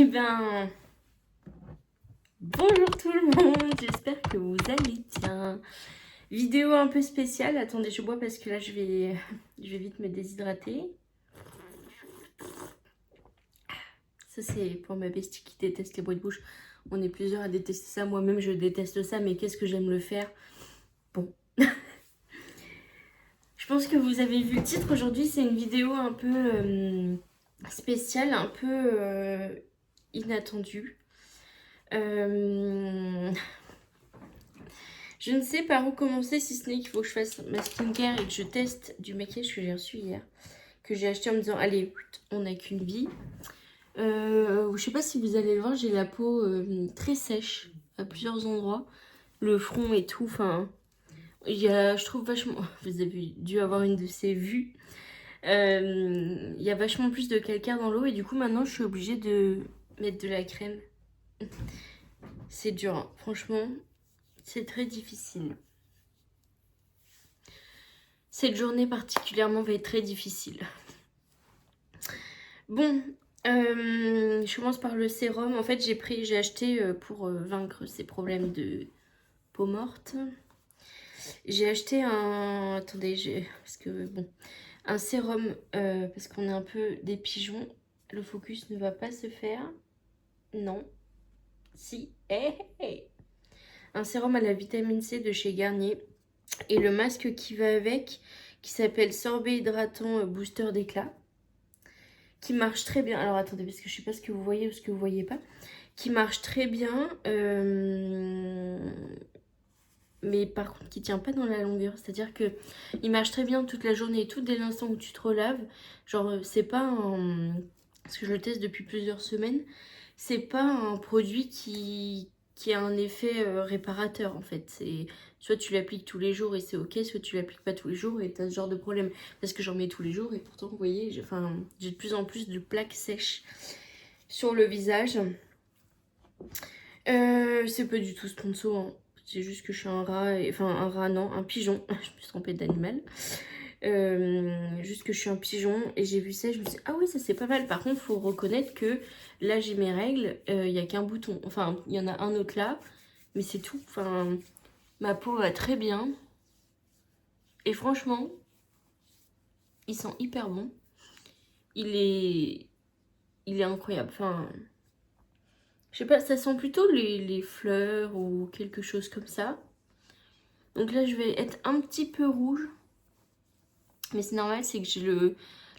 Eh ben, bonjour tout le monde, j'espère que vous allez bien. Vidéo un peu spéciale, attendez, je bois parce que là je vais vite me déshydrater. Ça c'est pour ma bestie qui déteste les bruits de bouche. On est plusieurs à détester ça, moi-même je déteste ça, mais qu'est-ce que j'aime le faire. Bon. Je pense que vous avez vu le titre, aujourd'hui c'est une vidéo un peu spéciale, un peu inattendue. Je ne sais par où commencer si ce n'est qu'il faut que je fasse ma skincare et que je teste du maquillage que j'ai reçu hier. Que j'ai acheté en me disant, allez, on n'a qu'une vie. Je sais pas si vous allez le voir, j'ai la peau très sèche à plusieurs endroits. Le front et tout, enfin... je trouve vachement... Vous avez dû avoir une de ces vues. Il y a vachement plus de calcaire dans l'eau et du coup maintenant je suis obligée de mettre de la crème. C'est dur, hein. Franchement, c'est très difficile. Cette journée particulièrement va être très difficile. Bon, je commence par le sérum. En fait, j'ai acheté pour vaincre ces problèmes de peau morte. J'ai acheté un... Attendez, parce que bon... Un sérum, parce qu'on est un peu des pigeons. Le focus ne va pas se faire. Non. Si. Un sérum à la vitamine C de chez Garnier. Et le masque qui va avec, qui s'appelle Sorbet Hydratant Booster d'éclat. Qui marche très bien. Alors attendez, parce que je sais pas ce que vous voyez ou ce que vous voyez pas. Qui marche très bien. Mais par contre, qui tient pas dans la longueur. C'est-à-dire que il marche très bien toute la journée et tout dès l'instant où tu te relaves. Genre, c'est pas un... Parce que je le teste depuis plusieurs semaines. C'est pas un produit qui a un effet réparateur en fait. C'est soit tu l'appliques tous les jours et c'est ok, soit tu l'appliques pas tous les jours et t'as ce genre de problème. Parce que j'en mets tous les jours et pourtant vous voyez, j'ai de plus en plus de plaques sèches sur le visage. C'est pas du tout sponsor, hein. C'est juste que je suis un rat, enfin un rat non, un pigeon. Je me suis trompée d'animal. Juste que je suis un pigeon et j'ai vu ça, je me suis dit, ah oui, ça c'est pas mal. Par contre, faut reconnaître que là j'ai mes règles, il n'y a qu'un bouton. Enfin, il y en a un autre là, mais c'est tout. Enfin, ma peau va très bien. Et franchement, il sent hyper bon. Il est incroyable. Enfin, je sais pas, ça sent plutôt les fleurs ou quelque chose comme ça. Donc là, je vais être un petit peu rouge. Mais c'est normal, c'est que j'ai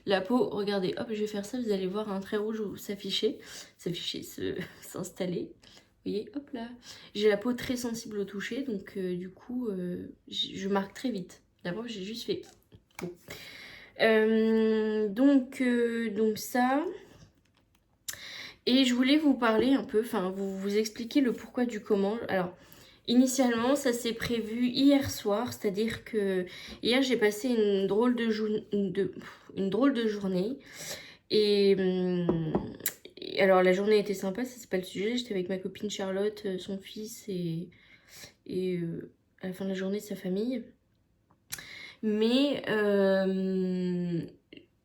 la peau, regardez, hop, je vais faire ça, vous allez voir un trait rouge s'afficher, s'installer. Vous voyez, hop là. J'ai la peau très sensible au toucher, donc du coup, je marque très vite. D'abord, j'ai juste fait... Bon. Donc ça... Et je voulais vous parler un peu, enfin, vous expliquer le pourquoi du comment. Alors... Initialement, ça s'est prévu hier soir, c'est-à-dire que hier j'ai passé une drôle de journée. Et alors la journée était sympa, ça c'est pas le sujet. J'étais avec ma copine Charlotte, son fils et à la fin de la journée sa famille. Mais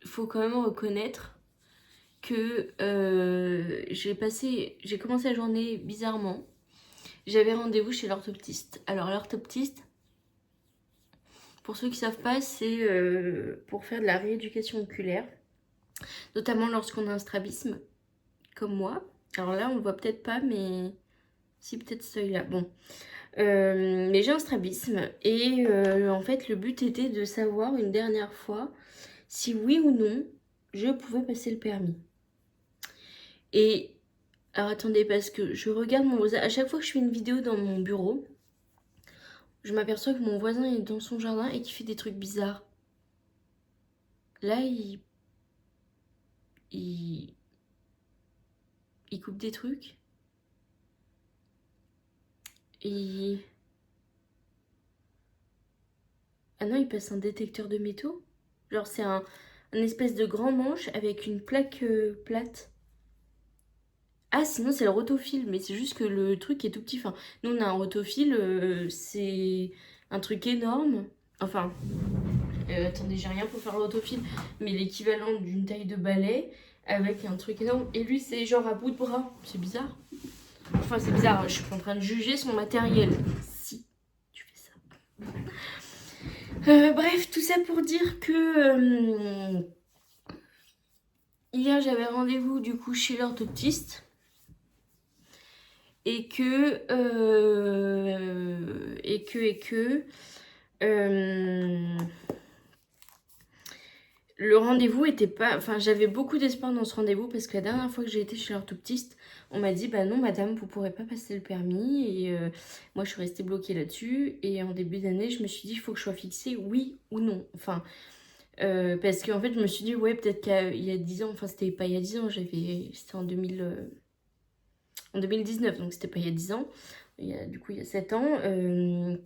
faut quand même reconnaître que j'ai commencé la journée bizarrement. J'avais rendez-vous chez l'orthoptiste. Alors l'orthoptiste, pour ceux qui ne savent pas, c'est pour faire de la rééducation oculaire, notamment lorsqu'on a un strabisme, comme moi. Alors là, on le voit peut-être pas, mais si, peut-être celui-là. Bon, mais j'ai un strabisme et en fait, le but était de savoir une dernière fois si oui ou non je pouvais passer le permis. Et alors attendez, parce que je regarde mon voisin. À chaque fois que je fais une vidéo dans mon bureau, je m'aperçois que mon voisin est dans son jardin et qu'il fait des trucs bizarres. Là, il coupe des trucs. Et... Ah non, il passe un détecteur de métaux. Genre, c'est un espèce de grand manche avec une plaque plate. Ah, sinon, c'est le rotophile, mais c'est juste que le truc est tout petit. Enfin, nous, on a un rotophile, c'est un truc énorme. Enfin, attendez, j'ai rien pour faire le rotophile, mais l'équivalent d'une taille de balai, avec un truc énorme. Et lui, c'est genre à bout de bras. C'est bizarre. Enfin, c'est bizarre, je suis pas en train de juger son matériel. Si, tu fais ça. Bref, tout ça pour dire que hier j'avais rendez-vous du coup chez l'orthoptiste et que le rendez-vous était pas... Enfin, j'avais beaucoup d'espoir dans ce rendez-vous parce que la dernière fois que j'ai été chez l'orthoptiste, on m'a dit, bah non, madame, vous pourrez pas passer le permis. Et moi, je suis restée bloquée là-dessus. Et en début d'année, je me suis dit, il faut que je sois fixée, oui ou non. Enfin, parce qu'en fait, je me suis dit, ouais, peut-être qu'il y a 10 ans, enfin, c'était pas il y a 10 ans, c'était en 2019, donc c'était pas il y a 10 ans. Du coup, il y a 7 ans. Et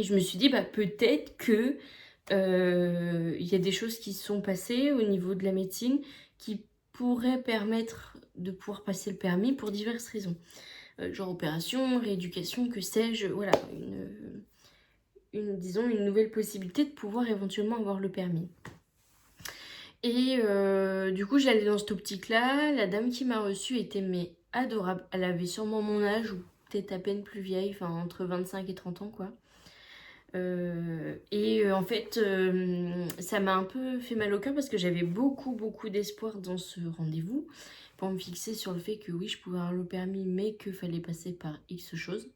je me suis dit, bah peut-être que il y a des choses qui se sont passées au niveau de la médecine qui pourraient permettre de pouvoir passer le permis pour diverses raisons. Genre opération, rééducation, que sais-je, voilà, disons une nouvelle possibilité de pouvoir éventuellement avoir le permis. Et du coup, j'allais dans cette optique-là. La dame qui m'a reçue était mais adorable. Elle avait sûrement mon âge ou peut-être à peine plus vieille, enfin entre 25 et 30 ans quoi. En fait, ça m'a un peu fait mal au cœur parce que j'avais beaucoup d'espoir dans ce rendez-vous pour me fixer sur le fait que oui, je pouvais avoir le permis, mais qu'il fallait passer par X choses.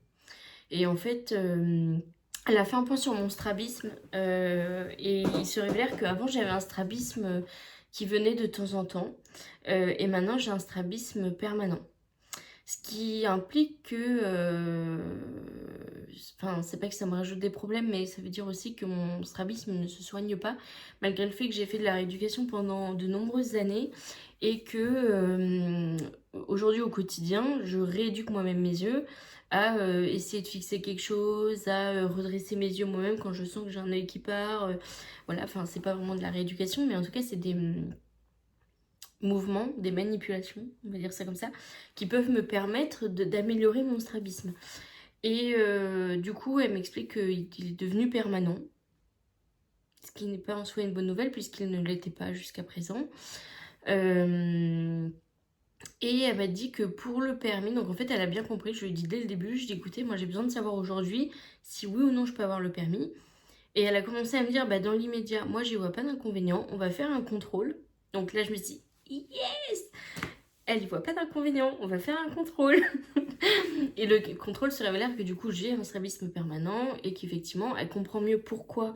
Et en fait, elle a fait un point sur mon strabisme et il se révèle qu'avant j'avais un strabisme qui venait de temps en temps et maintenant j'ai un strabisme permanent. Ce qui implique que, enfin, c'est pas que ça me rajoute des problèmes, mais ça veut dire aussi que mon strabisme ne se soigne pas, malgré le fait que j'ai fait de la rééducation pendant de nombreuses années et que aujourd'hui au quotidien, je rééduque moi-même mes yeux à essayer de fixer quelque chose, à redresser mes yeux moi-même quand je sens que j'ai un œil qui part. Voilà, enfin, c'est pas vraiment de la rééducation, mais en tout cas, c'est des mouvements, des manipulations, on va dire ça comme ça, qui peuvent me permettre d'améliorer mon strabisme. Et du coup, elle m'explique qu'il est devenu permanent, ce qui n'est pas en soi une bonne nouvelle puisqu'il ne l'était pas jusqu'à présent. Et elle m'a dit que pour le permis, donc en fait elle a bien compris, je lui ai dit dès le début, je lui ai dit écoutez, moi j'ai besoin de savoir aujourd'hui si oui ou non je peux avoir le permis. Et elle a commencé à me dire, bah dans l'immédiat, moi j'y vois pas d'inconvénient, on va faire un contrôle. Donc là je me suis dit, yes, elle y voit pas d'inconvénient, on va faire un contrôle. Et le contrôle se révèle que du coup j'ai un strabisme permanent et qu'effectivement elle comprend mieux pourquoi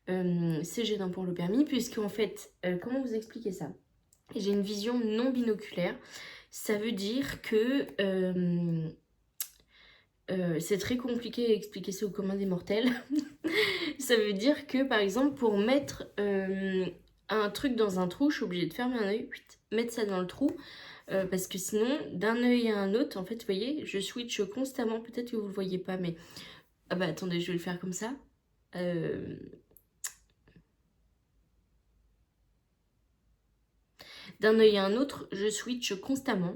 c'est gênant pour le permis, puisque en fait, comment vous expliquer ça? J'ai une vision non binoculaire. Ça veut dire que c'est très compliqué à expliquer ça au commun des mortels. Ça veut dire que par exemple pour mettre un truc dans un trou, je suis obligée de fermer un œil, mettre ça dans le trou, parce que sinon d'un œil à un autre, en fait vous voyez, je switch constamment, peut-être que vous le voyez pas, mais ah bah attendez, je vais le faire comme ça. D'un œil à un autre, je switch constamment.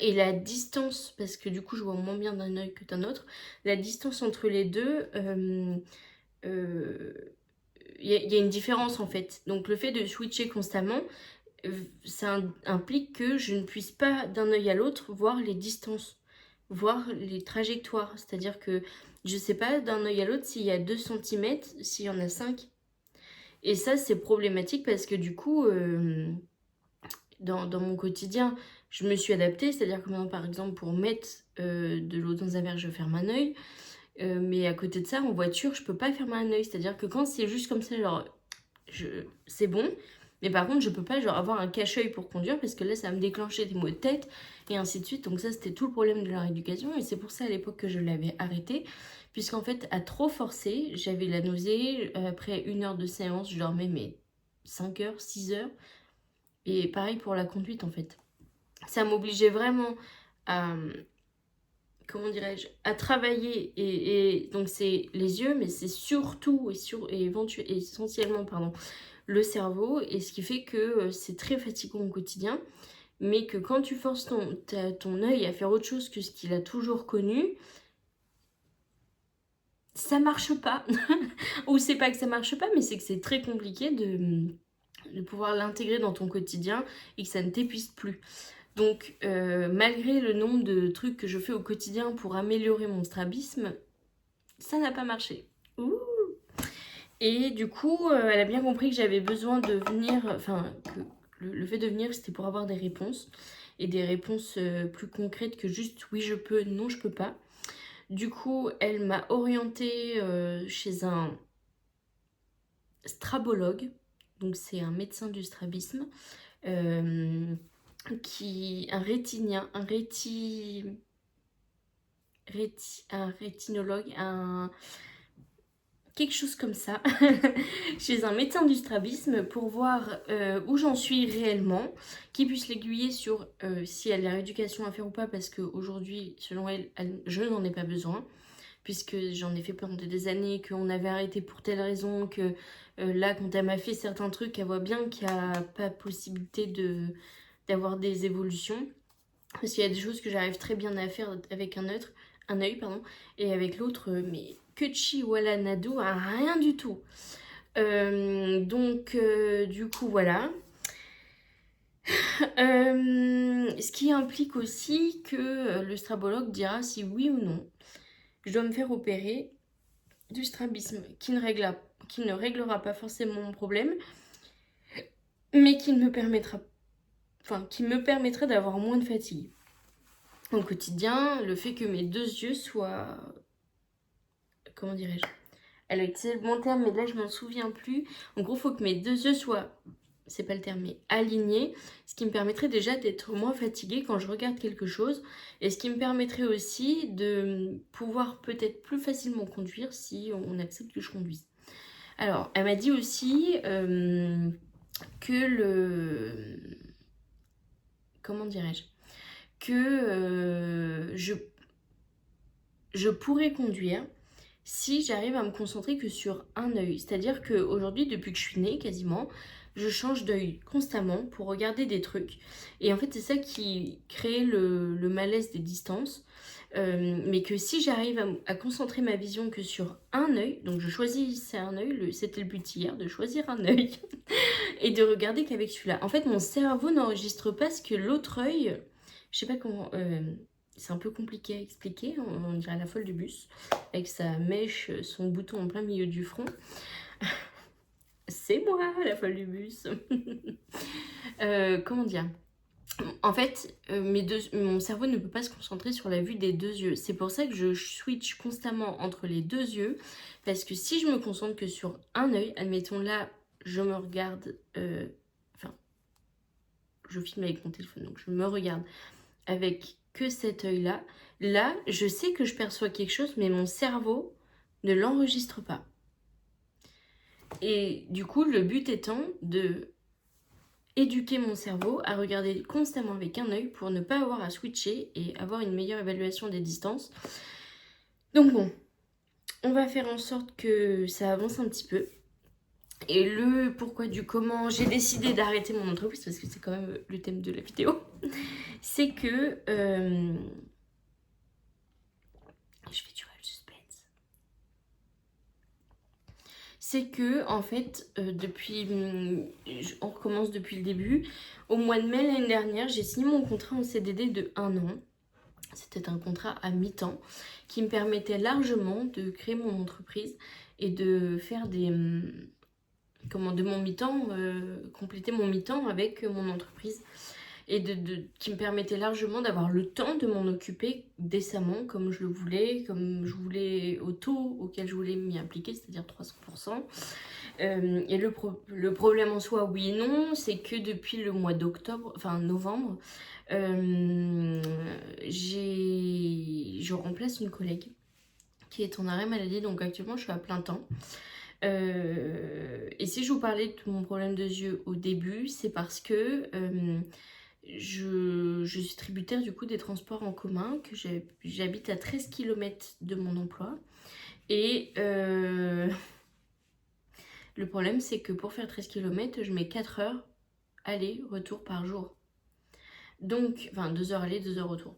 Et la distance, parce que du coup je vois moins bien d'un œil que d'un autre, la distance entre les deux, y a une différence en fait. Donc le fait de switcher constamment, ça implique que je ne puisse pas d'un œil à l'autre voir les distances, voir les trajectoires. C'est-à-dire que je ne sais pas d'un œil à l'autre s'il y a 2 cm, s'il y en a 5. Et ça c'est problématique parce que du coup... Dans mon quotidien, je me suis adaptée, c'est-à-dire que maintenant, par exemple, pour mettre de l'eau dans un verre, je ferme un œil. Mais à côté de ça, en voiture, je peux pas fermer un œil. C'est-à-dire que quand c'est juste comme ça, genre, c'est bon. Mais par contre, je peux pas genre avoir un cache-œil pour conduire parce que là, ça va me déclencher des maux de tête et ainsi de suite. Donc ça, c'était tout le problème de la rééducation et c'est pour ça à l'époque que je l'avais arrêté. Puisqu'en fait, à trop forcer, j'avais la nausée. Après 1 heure de séance, je dormais mais 5 heures, 6 heures. Et pareil pour la conduite en fait. Ça m'obligeait vraiment à, comment dirais-je, à travailler. Et donc c'est les yeux, mais c'est surtout essentiellement le cerveau. Et ce qui fait que c'est très fatigant au quotidien. Mais que quand tu forces ton œil à faire autre chose que ce qu'il a toujours connu, ça marche pas. Ou c'est pas que ça marche pas, mais c'est que c'est très compliqué de pouvoir l'intégrer dans ton quotidien et que ça ne t'épuise plus. Donc, malgré le nombre de trucs que je fais au quotidien pour améliorer mon strabisme, ça n'a pas marché. Ouh. Et du coup, elle a bien compris que j'avais besoin de venir, enfin, que le fait de venir, c'était pour avoir des réponses. Et des réponses plus concrètes que juste oui, je peux, non, je peux pas. Du coup, elle m'a orientée chez un strabologue. Donc, c'est un médecin du strabisme. Un rétinien, un rétinologue, quelque chose comme ça, chez un médecin du strabisme pour voir où j'en suis réellement, qui puisse l'aiguiller sur si elle a la rééducation à faire ou pas, parce qu'aujourd'hui, selon elle, je n'en ai pas besoin, puisque j'en ai fait pendant des années, qu'on avait arrêté pour telle raison, que là, quand elle m'a fait certains trucs, elle voit bien qu'il n'y a pas possibilité d'avoir des évolutions. Parce qu'il y a des choses que j'arrive très bien à faire avec un œil, et avec l'autre, mais que chi wala nado, rien du tout. Donc, du coup, voilà. Ce qui implique aussi que le strabologue dira si oui ou non je dois me faire opérer du strabisme qui ne réglera pas forcément mon problème, mais qui me permettra d'avoir moins de fatigue. Au quotidien, le fait que mes deux yeux soient... Comment dirais-je? Elle a utilisé le bon terme, mais là je m'en souviens plus. En gros, il faut que mes deux yeux soient, c'est pas le terme, mais alignés, ce qui me permettrait déjà d'être moins fatiguée quand je regarde quelque chose, et ce qui me permettrait aussi de pouvoir peut-être plus facilement conduire si on accepte que je conduise. Alors, elle m'a dit aussi que comment dirais-je? Que je pourrais conduire si j'arrive à me concentrer que sur un œil. C'est-à-dire qu'aujourd'hui, depuis que je suis née quasiment, je change d'œil constamment pour regarder des trucs. Et en fait, c'est ça qui crée le malaise des distances. Mais que si j'arrive à concentrer ma vision que sur un œil, donc je choisissais un œil, c'était le but hier, de choisir un œil, et de regarder qu'avec celui-là. En fait, mon cerveau n'enregistre pas ce que l'autre œil, je sais pas comment... c'est un peu compliqué à expliquer, on dirait la folle du bus, avec sa mèche, son bouton en plein milieu du front. C'est moi, la folle du bus. Comment dire? En fait, mon cerveau ne peut pas se concentrer sur la vue des deux yeux. C'est pour ça que je switch constamment entre les deux yeux, parce que si je me concentre que sur un œil, admettons là, je me regarde... je filme avec mon téléphone, donc je me regarde avec que cet œil-là. Là, je sais que je perçois quelque chose, mais mon cerveau ne l'enregistre pas. Et du coup, le but étant de éduquer mon cerveau à regarder constamment avec un œil pour ne pas avoir à switcher et avoir une meilleure évaluation des distances. Donc bon, on va faire en sorte que ça avance un petit peu. Et le pourquoi du comment j'ai décidé d'arrêter mon entreprise, parce que c'est quand même le thème de la vidéo, c'est que... je fais durer le suspense. C'est que, en fait, on recommence depuis le début. Au mois de mai l'année dernière, j'ai signé mon contrat en CDD de 1 an. C'était un contrat à mi-temps qui me permettait largement de créer mon entreprise et de faire de mon mi-temps, compléter mon mi-temps avec mon entreprise. Et qui me permettait largement d'avoir le temps de m'en occuper décemment comme je le voulais, comme je voulais au taux auquel je voulais m'y impliquer, c'est-à-dire 300%. Et le problème en soi, oui et non, c'est que depuis le mois novembre, je remplace une collègue qui est en arrêt maladie, donc actuellement je suis à plein temps. Et si je vous parlais de mon problème de yeux au début, c'est parce que je suis tributaire du coup des transports en commun, que j'habite à 13 km de mon emploi. Et le problème, c'est que pour faire 13 km, je mets 4 heures aller-retour par jour. Donc, 2 heures aller, 2 heures retour.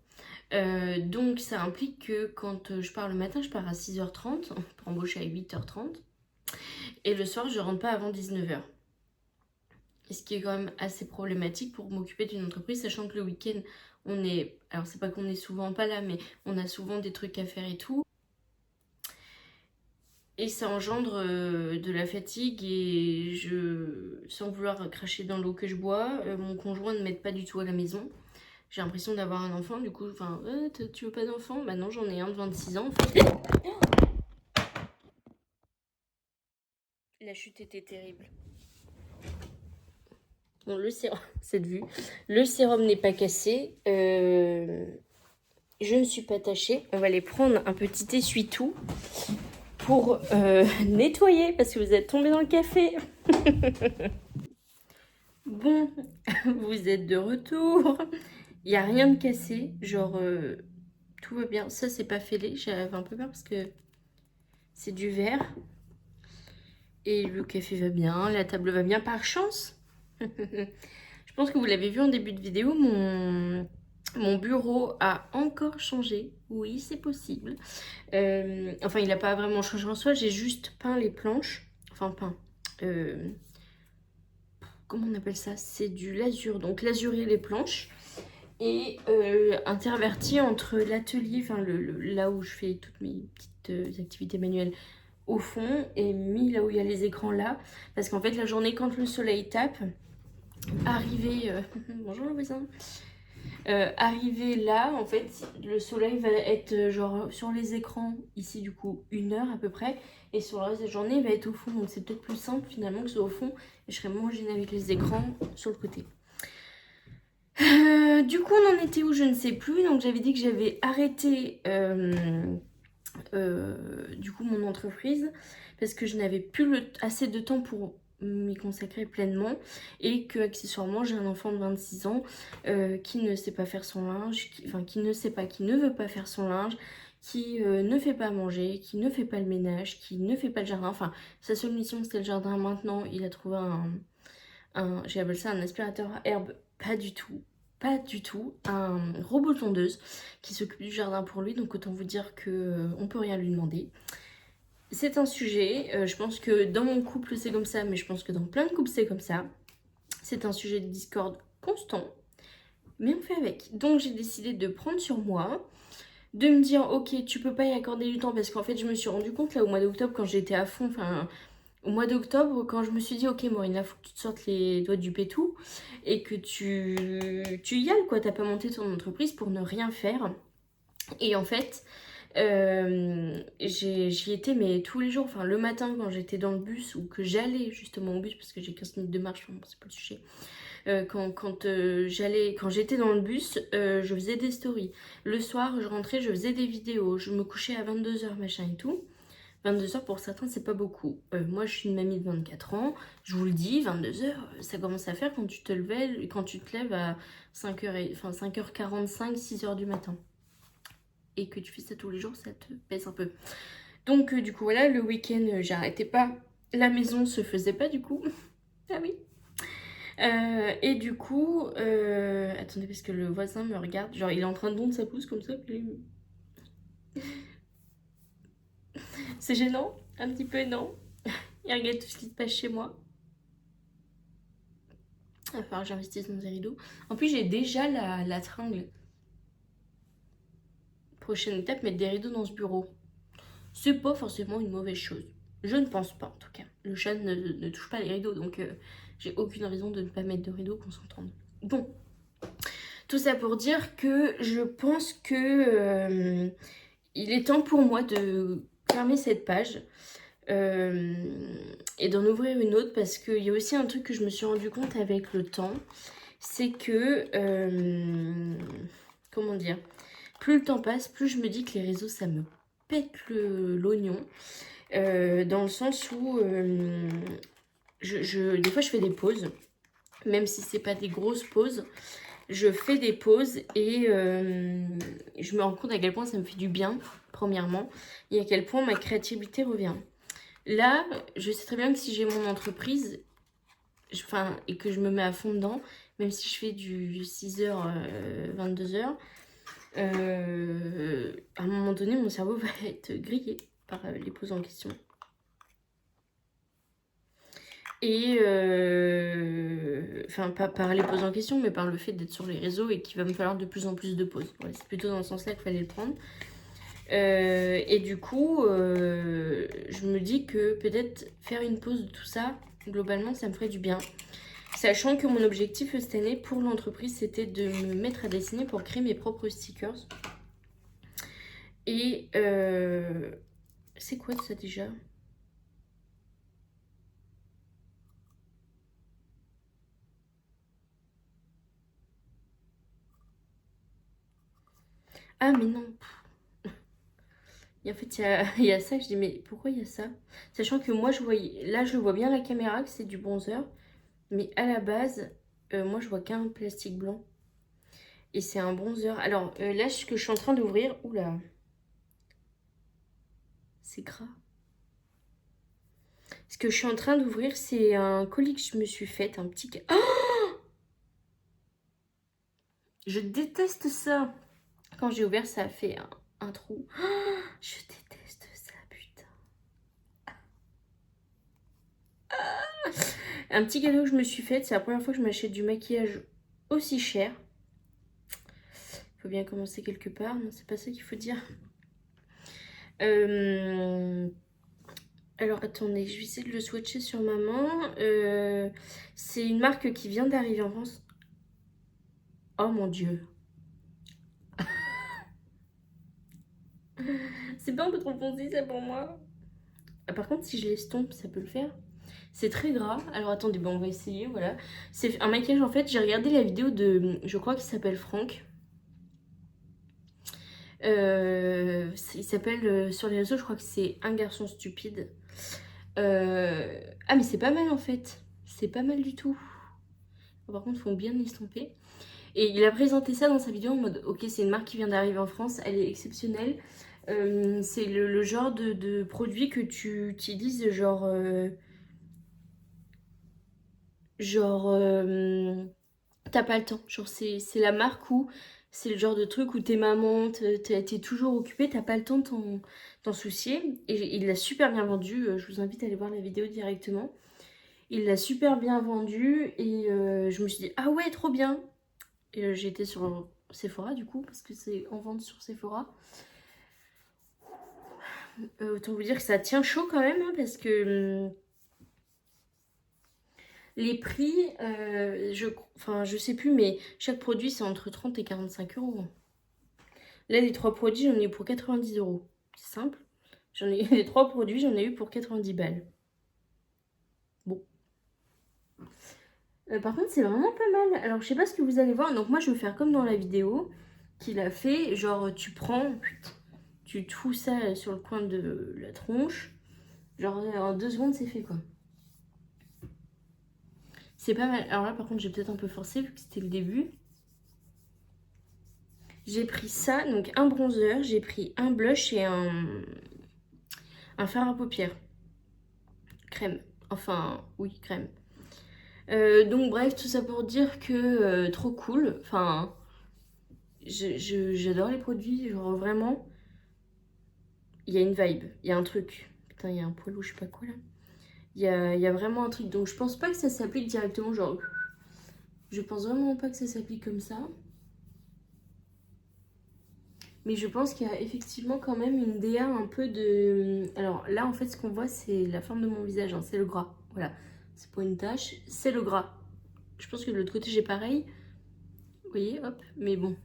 Donc ça implique que quand je pars le matin, je pars à 6h30 pour embaucher à 8h30. Et le soir, je rentre pas avant 19h. Et ce qui est quand même assez problématique pour m'occuper d'une entreprise, sachant que le week-end, on est... Alors c'est pas qu'on est souvent pas là, mais on a souvent des trucs à faire et tout. Et ça engendre de la fatigue et sans vouloir cracher dans l'eau que je bois, mon conjoint ne m'aide pas du tout à la maison. J'ai l'impression d'avoir un enfant, du coup, enfin, tu veux pas d'enfant? Bah non, j'en ai un de 26 ans en fait. La chute était terrible. Bon, le sérum, cette vue. Le sérum n'est pas cassé. Je ne suis pas tachée. On va aller prendre un petit essuie-tout pour nettoyer parce que vous êtes tombé dans le café. Bon, vous êtes de retour. Il n'y a rien de cassé. Genre, tout va bien. Ça, c'est pas fêlé. J'avais un peu peur parce que c'est du verre. Et le café va bien. La table va bien par chance. Je pense que vous l'avez vu en début de vidéo. Mon bureau a encore changé. Oui, c'est possible. Enfin, il n'a pas vraiment changé en soi. J'ai juste peint les planches. Enfin, peint. Comment on appelle ça? C'est du lasure. Donc, lasuré les planches. Et interverti entre l'atelier, enfin, là où je fais toutes mes petites activités manuelles au fond. Et mis là où il y a les écrans là. Parce qu'en fait, la journée, quand le soleil tape, arrivé... Bonjour le voisin. Arrivé là, en fait, le soleil va être genre sur les écrans, ici du coup 1 heure à peu près, et sur le reste de la journée, il va être au fond. Donc c'est peut-être plus simple finalement que ce soit au fond, et je serais moins gênée avec les écrans sur le côté. Du coup, on en était où? Je ne sais plus. Donc j'avais dit que j'avais arrêté du coup mon entreprise parce que je n'avais plus assez de temps pour m'y consacrer pleinement et que accessoirement j'ai un enfant de 26 ans qui ne sait pas faire son linge, qui ne veut pas faire son linge, qui ne fait pas manger, qui ne fait pas le ménage, qui ne fait pas le jardin. Enfin, sa seule mission c'était le jardin. Maintenant il a trouvé j'appelle ça un aspirateur à herbe. Pas du tout, un robot tondeuse qui s'occupe du jardin pour lui, donc autant vous dire que on peut rien lui demander. C'est un sujet, je pense que dans mon couple c'est comme ça, mais je pense que dans plein de couples c'est comme ça. C'est un sujet de discorde constant, mais on fait avec. Donc j'ai décidé de prendre sur moi, de me dire ok, tu peux pas y accorder du temps parce qu'en fait je me suis rendu compte là au mois d'octobre quand j'étais à fond, enfin au mois d'octobre, quand je me suis dit, ok, Maureen, il faut que tu te sortes les doigts du pétou et que tu y ailles, quoi. T'as pas monté ton entreprise pour ne rien faire. Et en fait, j'y étais, mais tous les jours. Enfin, le matin, quand j'étais dans le bus ou que j'allais justement au bus, parce que j'ai 15 minutes de marche, enfin, bon, c'est pas le sujet. Quand j'étais dans le bus, je faisais des stories. Le soir, je rentrais, je faisais des vidéos. Je me couchais à 22 h, machin et tout. 22 h pour certains, c'est pas beaucoup. Moi, je suis une mamie de 24 ans. Je vous le dis, 22 h, ça commence à faire quand tu te lèves à 5h45, 6 h du matin. Et que tu fais ça tous les jours, ça te pèse un peu. Donc, du coup, voilà, le week-end, j'arrêtais pas. La maison se faisait pas, du coup. Ah oui. Et du coup, attendez, parce que le voisin me regarde. Genre, il est en train de tondre sa pousse comme ça. C'est gênant, un petit peu, non? Il regarde tout ce qui se passe chez moi. Il va falloir que j'investisse dans des rideaux. En plus, j'ai déjà la tringle. Prochaine étape, mettre des rideaux dans ce bureau. C'est pas forcément une mauvaise chose. Je ne pense pas, en tout cas. Le chat ne touche pas les rideaux, donc j'ai aucune raison de ne pas mettre de rideaux, qu'on s'entende. Bon. Tout ça pour dire que je pense que il est temps pour moi de fermer cette page. Et d'en ouvrir une autre parce qu'il y a aussi un truc que je me suis rendu compte avec le temps, c'est que, comment dire, plus le temps passe, plus je me dis que les réseaux ça me pète l'oignon, dans le sens où des fois je fais des pauses, même si c'est pas des grosses pauses, je fais des pauses et je me rends compte à quel point ça me fait du bien, premièrement, et à quel point ma créativité revient. Là, je sais très bien que si j'ai mon entreprise, et que je me mets à fond dedans, même si je fais du 6h, 22h, à un moment donné, mon cerveau va être grillé par les pauses en question. Et enfin, pas par les poses en question, mais par le fait d'être sur les réseaux et qu'il va me falloir de plus en plus de pauses. Voilà, c'est plutôt dans ce sens-là qu'il fallait le prendre. Et du coup, je me dis que peut-être faire une pause de tout ça, globalement, ça me ferait du bien. Sachant que mon objectif cette année pour l'entreprise, c'était de me mettre à dessiner pour créer mes propres stickers. Et c'est quoi ça déjà ? Ah mais non. Et en fait, il y a ça, je dis mais pourquoi il y a ça ? Sachant que moi, je voyais, là je vois bien à la caméra que c'est du bronzer. Mais à la base, moi je vois qu'un plastique blanc. Et c'est un bronzer. Alors là, ce que je suis en train d'ouvrir, oula, c'est gras. Ce que je suis en train d'ouvrir, c'est un colis que je me suis fait, un petit... Oh, je déteste ça. Quand j'ai ouvert, ça a fait un trou. Oh, je déteste ça, putain. Un petit cadeau que je me suis fait, c'est la première fois que je m'achète du maquillage aussi cher. Faut bien commencer quelque part, non, c'est pas ça qu'il faut dire. Alors attendez, je vais essayer de le swatcher sur ma main. C'est une marque qui vient d'arriver en France. Oh mon dieu. C'est pas un peu trop foncé ça pour moi. Ah, par contre, si je l'estompe, ça peut le faire. C'est très gras. Alors attendez, bon, on va essayer, voilà. C'est un maquillage en fait. J'ai regardé la vidéo de, je crois qu'il s'appelle Franck. Il s'appelle sur les réseaux, je crois que c'est Un garçon stupide. Ah mais c'est pas mal en fait. C'est pas mal du tout. Par contre, il faut bien l'estomper. Et il a présenté ça dans sa vidéo en mode ok, c'est une marque qui vient d'arriver en France, elle est exceptionnelle. C'est le genre de produit que tu utilises genre t'as pas le temps. Genre c'est la marque où c'est le genre de truc où t'es maman, t'es toujours occupée, t'as pas le temps de t'en soucier. Et il l'a super bien vendu, je vous invite à aller voir la vidéo directement. Il l'a super bien vendu et je me suis dit ah ouais trop bien. Et j'ai été sur Sephora du coup parce que c'est en vente sur Sephora. Autant vous dire que ça tient chaud quand même hein, parce que les prix, je sais plus mais chaque produit c'est entre 30 et 45 euros. Là les 3 produits j'en ai eu pour 90 euros. C'est simple. Les 3 produits j'en ai eu pour 90 balles. Bon. Par contre c'est vraiment pas mal. Alors je sais pas ce que vous allez voir. Donc moi je vais faire comme dans la vidéo qu'il a fait. Genre tu prends, tu te fous ça sur le coin de la tronche. Genre en 2 secondes c'est fait quoi. C'est pas mal. Alors là par contre j'ai peut-être un peu forcé vu que c'était le début. J'ai pris ça, donc un bronzer, j'ai pris un blush et un fard à paupières. Crème. Enfin, oui, crème. Donc bref, tout ça pour dire que trop cool. Enfin, j'adore les produits, genre vraiment. Il y a une vibe, il y a un truc. Putain, il y a un poil ou je sais pas quoi là. Il y a vraiment un truc. Donc je pense pas que ça s'applique directement, genre... Je pense vraiment pas que ça s'applique comme ça. Mais je pense qu'il y a effectivement quand même une DA un peu de... Alors là, en fait, ce qu'on voit, c'est la forme de mon visage, hein, c'est le gras. Voilà, c'est pas une tache, c'est le gras. Je pense que de l'autre côté, j'ai pareil. Vous voyez, hop, mais bon.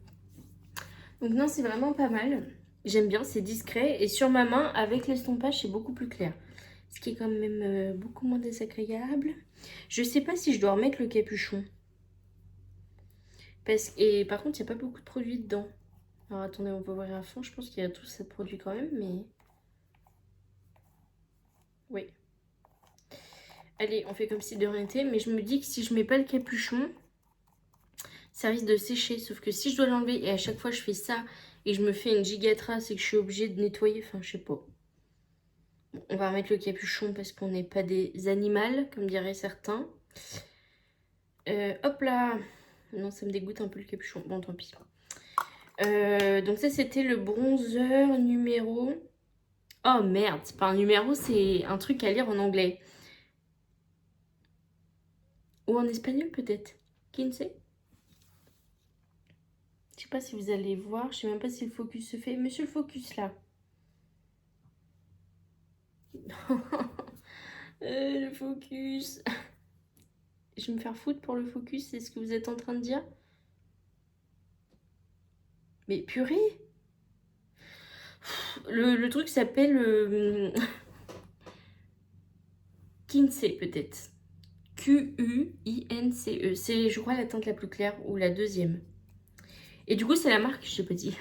Donc non, c'est vraiment pas mal. J'aime bien, c'est discret. Et sur ma main, avec l'estompage, c'est beaucoup plus clair. Ce qui est quand même beaucoup moins désagréable. Je sais pas si je dois remettre le capuchon. Et par contre, il n'y a pas beaucoup de produits dedans. Alors attendez, on va ouvrir à fond. Je pense qu'il y a tous ces produits quand même, mais... Oui. Allez, on fait comme si de rien n'était. Mais je me dis que si je mets pas le capuchon, ça risque de sécher. Sauf que si je dois l'enlever et à chaque fois je fais ça et je me fais une giga trace et que je suis obligée de nettoyer, enfin je sais pas. Bon, on va remettre le capuchon parce qu'on n'est pas des animaux, comme diraient certains. Hop là. Non, ça me dégoûte un peu le capuchon. Bon, tant pis. Donc ça, c'était le bronzer numéro... Oh merde, c'est pas un numéro, c'est un truc à lire en anglais. Ou en espagnol peut-être. Quince. Je sais pas si vous allez voir. Je sais même pas si le focus se fait. Monsieur le focus là. Le focus. Je vais me faire foutre pour le focus, c'est ce que vous êtes en train de dire? Mais purée! Le truc s'appelle Quince peut-être. Quince. C'est, je crois, la teinte la plus claire ou la deuxième. Et du coup, c'est la marque, je t'ai pas dit,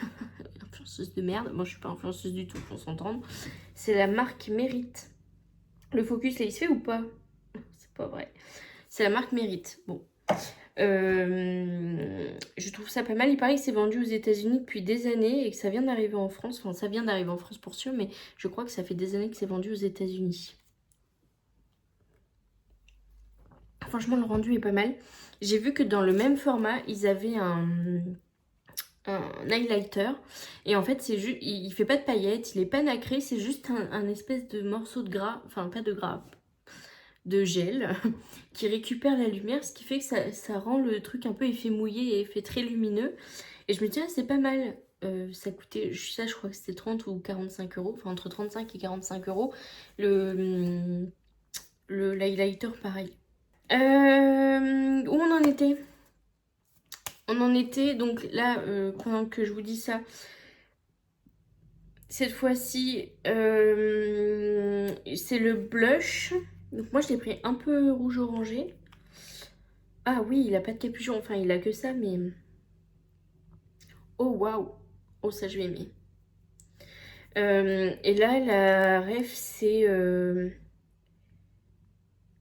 influenceuse de merde. Moi, je suis pas influenceuse du tout, faut s'entendre. C'est la marque Mérite. Le focus, là, il se fait ou pas? C'est pas vrai. C'est la marque Mérite. Bon. Je trouve ça pas mal. Il paraît que c'est vendu aux États-Unis depuis des années et que ça vient d'arriver en France. Enfin, ça vient d'arriver en France pour sûr, mais je crois que ça fait des années que c'est vendu aux États-Unis. Franchement, le rendu est pas mal. J'ai vu que dans le même format, ils avaient un highlighter. Et en fait, c'est juste, il fait pas de paillettes, il est pas nacré, c'est juste un espèce de morceau de gras, enfin pas de gras, de gel qui récupère la lumière, ce qui fait que ça rend le truc un peu effet mouillé et effet très lumineux. Et je me dis, ah, c'est pas mal. Ça coûtait, ça je crois que c'était 30 ou 45 euros, enfin entre 35 et 45 euros. L'highlighter, pareil. Où on en était? On en était, donc là, pendant que je vous dis ça, cette fois-ci, c'est le blush. Donc moi, je l'ai pris un peu rouge orangé. Ah oui, il a pas de capuchon, enfin, il a que ça, mais... Oh, waouh! Oh, ça, je vais aimer. Et là, la ref, c'est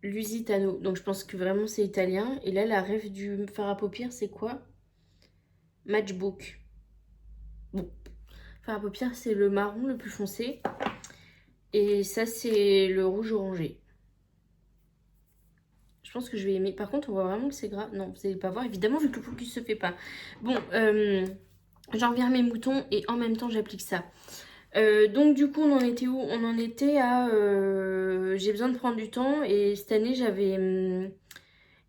Lusitano. Donc, je pense que vraiment, c'est italien. Et là, la ref du fard à paupières, c'est quoi? Matchbook. Bon. Fard à paupières, c'est le marron le plus foncé. Et ça, c'est le rouge orangé. Je pense que je vais aimer. Par contre, on voit vraiment que c'est gras. Non, vous n'allez pas voir, évidemment, vu que le focus se fait pas. Bon, j'en reviens à mes moutons et en même temps, j'applique ça. Donc, du coup, on en était où? On en était à... j'ai besoin de prendre du temps. Et cette année,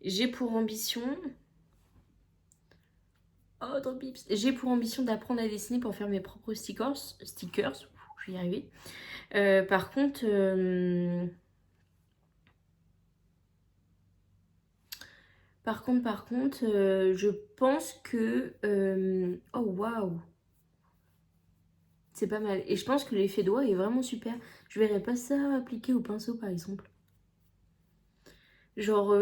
j'ai pour ambition... Oh, trop pips. J'ai pour ambition d'apprendre à dessiner pour faire mes propres stickers. Je vais y arriver. Par contre... Par contre, je pense que... Oh, waouh! C'est pas mal. Et je pense que l'effet doigt est vraiment super. Je verrais pas ça appliqué au pinceau, par exemple. Genre,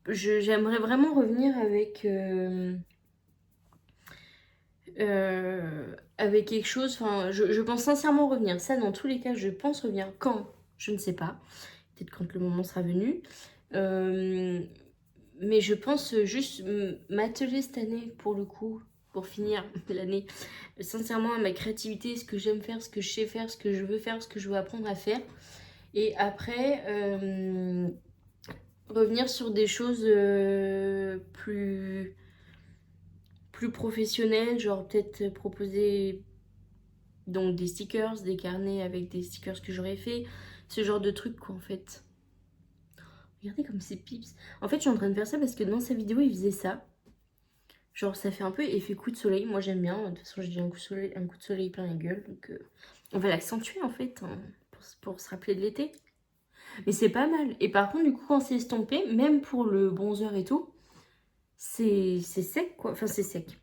j'aimerais vraiment revenir avec quelque chose. Enfin, je pense sincèrement revenir. Ça, dans tous les cas, je pense revenir. Quand? Je ne sais pas. Peut-être quand le moment sera venu. Mais je pense juste m'atteler cette année, pour le coup, pour finir l'année, sincèrement, à ma créativité, ce que j'aime faire, ce que je sais faire, ce que je veux faire, ce que je veux apprendre à faire. Et après, revenir sur des choses plus professionnelles, genre peut-être proposer donc des stickers, des carnets avec des stickers que j'aurais fait, ce genre de trucs quoi en fait. Regardez comme c'est pips. En fait, je suis en train de faire ça parce que dans sa vidéo, il faisait ça. Genre, ça fait un peu effet coup de soleil. Moi, j'aime bien. De toute façon, je dis un coup de soleil plein la gueule. Donc, on va l'accentuer, en fait, hein, pour se rappeler de l'été. Mais c'est pas mal. Et par contre, du coup, quand c'est estompé, même pour le bronzer et tout, c'est sec, quoi. Enfin, c'est sec.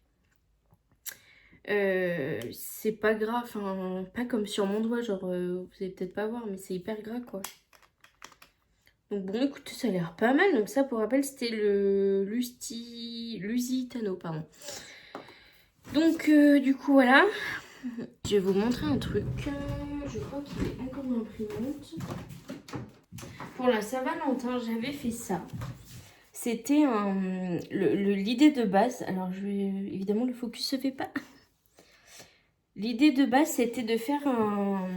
C'est pas gras. Enfin, pas comme sur mon doigt. Genre, vous allez peut-être pas voir, mais c'est hyper gras, quoi. Donc bon, écoutez, ça a l'air pas mal. Donc ça, pour rappel, c'était le Lusitano, pardon. Donc du coup, voilà. Je vais vous montrer un truc. Je crois qu'il est encore dans l'imprimante. Pour la Saint-Valentin, j'avais fait ça. C'était l'idée de base. Alors, évidemment, le focus se fait pas. L'idée de base, c'était de faire un